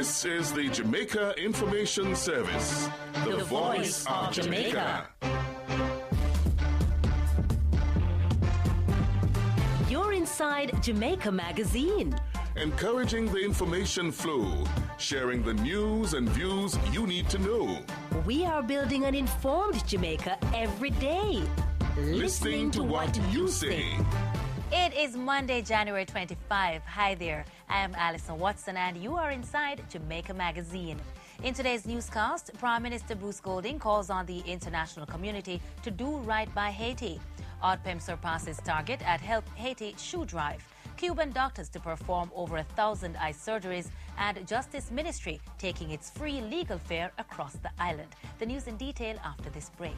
This is the Jamaica Information Service, the voice of Jamaica. You're inside Jamaica Magazine. Encouraging the information flow, sharing the news and views you need to know. We are building an informed Jamaica every day. Listening to what you say. It is Monday, January 25. Hi there, I am Alison Watson and you are inside Jamaica Magazine. In today's newscast, Prime Minister Bruce Golding calls on the international community to do right by Haiti. ODPEM surpasses target at Help Haiti shoe drive. Cuban doctors to perform over 1,000 eye surgeries, and Justice Ministry taking its free legal fare across the island. The news in detail after this break.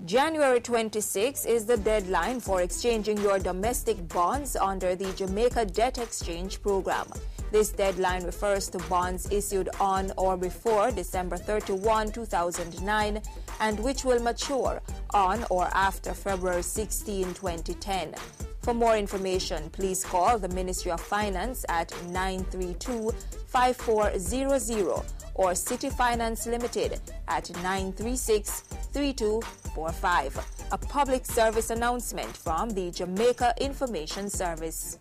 January 26 is the deadline for exchanging your domestic bonds under the Jamaica Debt Exchange Program. This deadline refers to bonds issued on or before December 31, 2009, and which will mature on or after February 16, 2010. For more information, please call the Ministry of Finance at 932-5400 or City Finance Limited at 936-3245. A public service announcement from the Jamaica Information Service.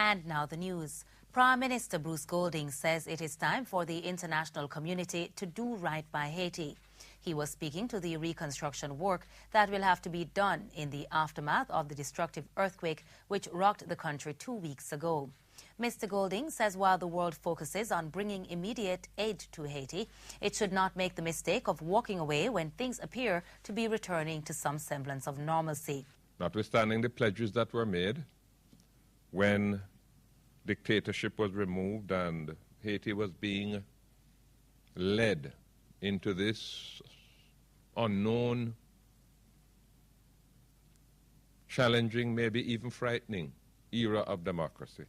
And now the news. Prime Minister Bruce Golding says it is time for the international community to do right by Haiti. He was speaking to the reconstruction work that will have to be done in the aftermath of the destructive earthquake which rocked the country 2 weeks ago. Mr. Golding says while the world focuses on bringing immediate aid to Haiti, it should not make the mistake of walking away when things appear to be returning to some semblance of normalcy. Notwithstanding the pledges that were made, when dictatorship was removed and Haiti was being led into this unknown, challenging, maybe even frightening era of democracy.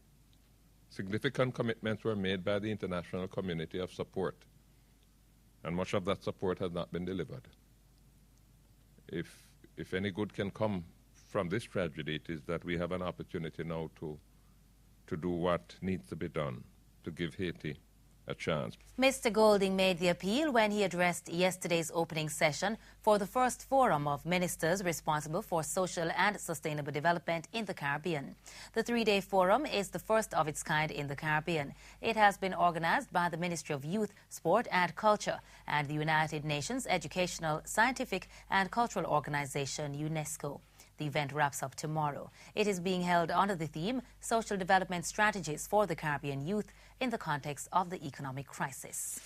Significant commitments were made by the international community of support, and much of that support has not been delivered. If any good can come from this tragedy, it is that we have an opportunity now to do what needs to be done to give Haiti a chance. Mr. Golding made the appeal when he addressed yesterday's opening session for the first forum of ministers responsible for social and sustainable development in the Caribbean. The three-day forum is the first of its kind in the Caribbean. It has been organized by the Ministry of Youth, Sport and Culture and the United Nations Educational, Scientific and Cultural Organization, UNESCO. The event wraps up tomorrow. It is being held under the theme Social Development Strategies for the Caribbean Youth in the context of the economic crisis.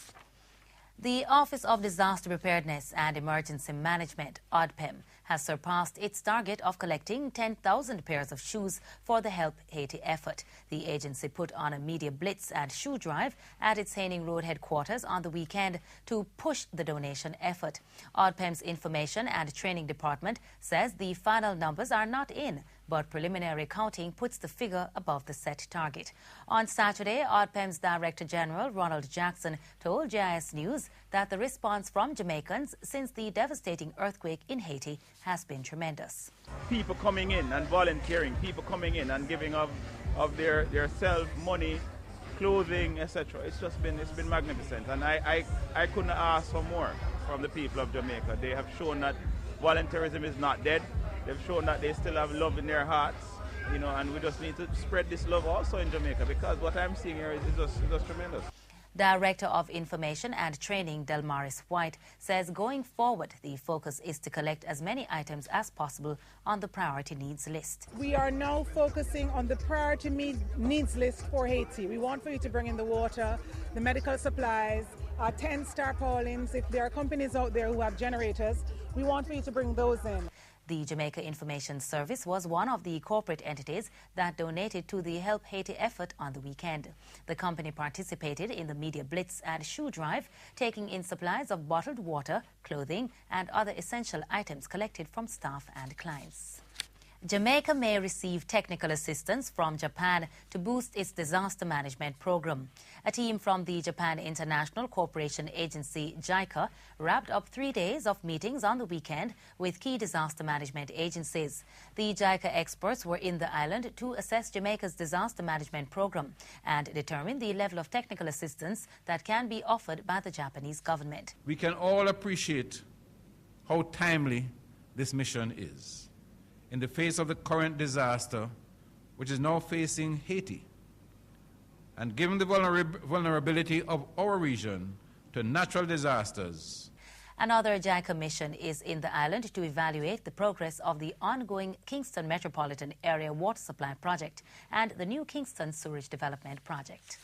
The Office of Disaster Preparedness and Emergency Management, ODPEM, has surpassed its target of collecting 10,000 pairs of shoes for the Help Haiti effort. The agency put on a media blitz and shoe drive at its Haining Road headquarters on the weekend to push the donation effort. ODPEM's Information and Training Department says the final numbers are not in, but preliminary counting puts the figure above the set target. On Saturday, ODPEM's Director General Ronald Jackson told JIS News that the response from Jamaicans since the devastating earthquake in Haiti has been tremendous. People coming in and volunteering, people coming in and giving of their self, money, clothing, etc. It's been magnificent, and I couldn't ask for more from the people of Jamaica. They have shown that volunteerism is not dead. They've shown that they still have love in their hearts, and we just need to spread this love also in Jamaica, because what I'm seeing here is just tremendous. Director of Information and Training, Delmaris White, says going forward, the focus is to collect as many items as possible on the priority needs list. We are now focusing on the priority needs list for Haiti. We want for you to bring in the water, the medical supplies, 10 tarpaulins. If there are companies out there who have generators, we want for you to bring those in. The Jamaica Information Service was one of the corporate entities that donated to the Help Haiti effort on the weekend. The company participated in the media blitz and shoe drive, taking in supplies of bottled water, clothing, and other essential items collected from staff and clients. Jamaica may receive technical assistance from Japan to boost its disaster management program. A team from the Japan International Cooperation Agency, JICA, wrapped up 3 days of meetings on the weekend with key disaster management agencies. The JICA experts were in the island to assess Jamaica's disaster management program and determine the level of technical assistance that can be offered by the Japanese government. We can all appreciate how timely this mission is in the face of the current disaster which is now facing Haiti. And given the vulnerability of our region to natural disasters. Another JICA mission is in the island to evaluate the progress of the ongoing Kingston Metropolitan Area Water Supply Project and the new Kingston Sewerage Development Project.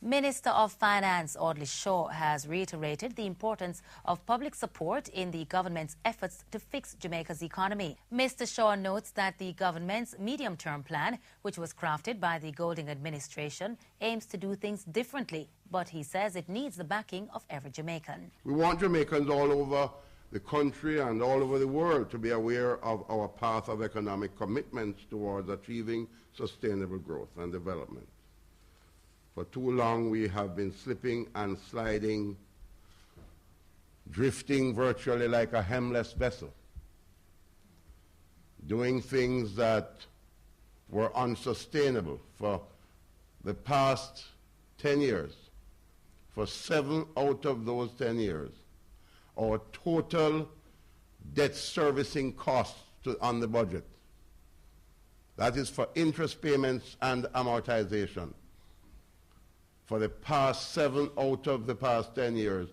Minister of Finance Audley Shaw has reiterated the importance of public support in the government's efforts to fix Jamaica's economy. Mr. Shaw notes that the government's medium-term plan, which was crafted by the Golding administration, aims to do things differently, but he says it needs the backing of every Jamaican. We want Jamaicans all over the country and all over the world to be aware of our path of economic commitments towards achieving sustainable growth and development. For too long we have been slipping and sliding, drifting virtually like a hemless vessel, doing things that were unsustainable for the past 10 years. For 7 out of those 10 years, our total debt servicing costs on the budget, that is for interest payments and amortization, for the past 7 out of the past 10 years,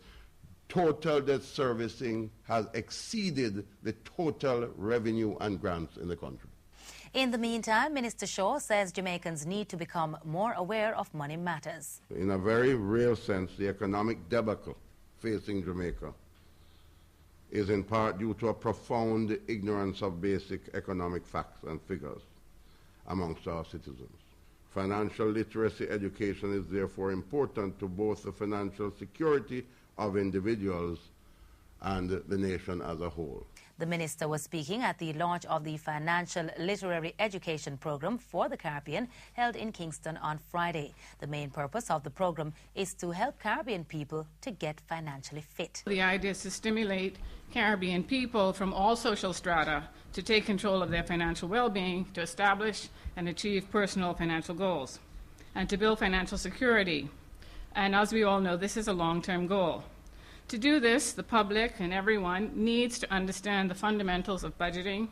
total debt servicing has exceeded the total revenue and grants in the country. In the meantime, Minister Shaw says Jamaicans need to become more aware of money matters. In a very real sense, the economic debacle facing Jamaica is in part due to a profound ignorance of basic economic facts and figures amongst our citizens. Financial literacy education is therefore important to both the financial security of individuals and the nation as a whole. The minister was speaking at the launch of the Financial Literary Education Program for the Caribbean held in Kingston on Friday. The main purpose of the program is to help Caribbean people to get financially fit. The idea is to stimulate Caribbean people from all social strata to take control of their financial well-being, to establish and achieve personal financial goals, and to build financial security. And as we all know, this is a long-term goal. To do this, the public and everyone needs to understand the fundamentals of budgeting,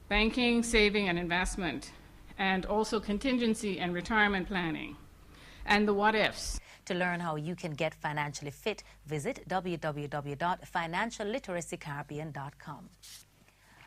banking, saving, and investment, and also contingency and retirement planning, and the what-ifs. To learn how you can get financially fit, visit www.financialliteracycaribbean.com.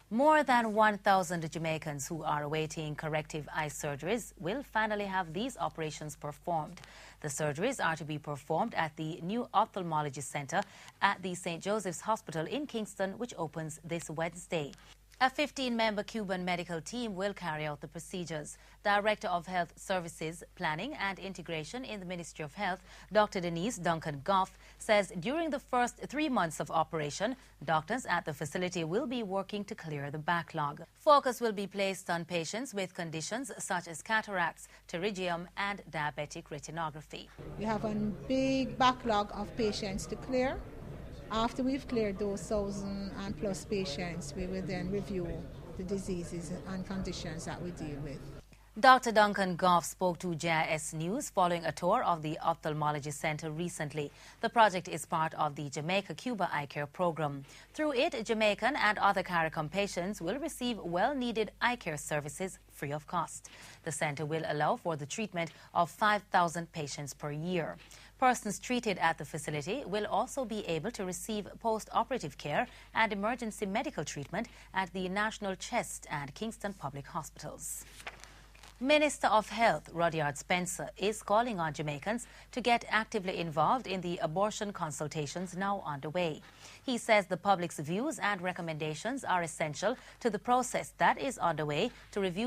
More than 1,000 Jamaicans who are awaiting corrective eye surgeries will finally have these operations performed. The surgeries are to be performed at the new ophthalmology center at the St. Joseph's Hospital in Kingston, which opens this Wednesday. A 15-member Cuban medical team will carry out the procedures. Director of Health Services, Planning and Integration in the Ministry of Health, Dr. Denise Duncan Goff, says during the first 3 months of operation, doctors at the facility will be working to clear the backlog. Focus will be placed on patients with conditions such as cataracts, pterygium and diabetic retinopathy. We have a big backlog of patients to clear. After we've cleared those 1,000 and plus patients, we will then review the diseases and conditions that we deal with. Dr. Duncan Goff spoke to JIS News following a tour of the ophthalmology center recently. The project is part of the Jamaica-Cuba Eye Care program. Through it, Jamaican and other CARICOM patients will receive well-needed eye care services free of cost. The center will allow for the treatment of 5,000 patients per year. Persons treated at the facility will also be able to receive post-operative care and emergency medical treatment at the National Chest and Kingston Public Hospitals. Minister of Health Rudyard Spencer is calling on Jamaicans to get actively involved in the abortion consultations now underway. He says the public's views and recommendations are essential to the process that is underway to review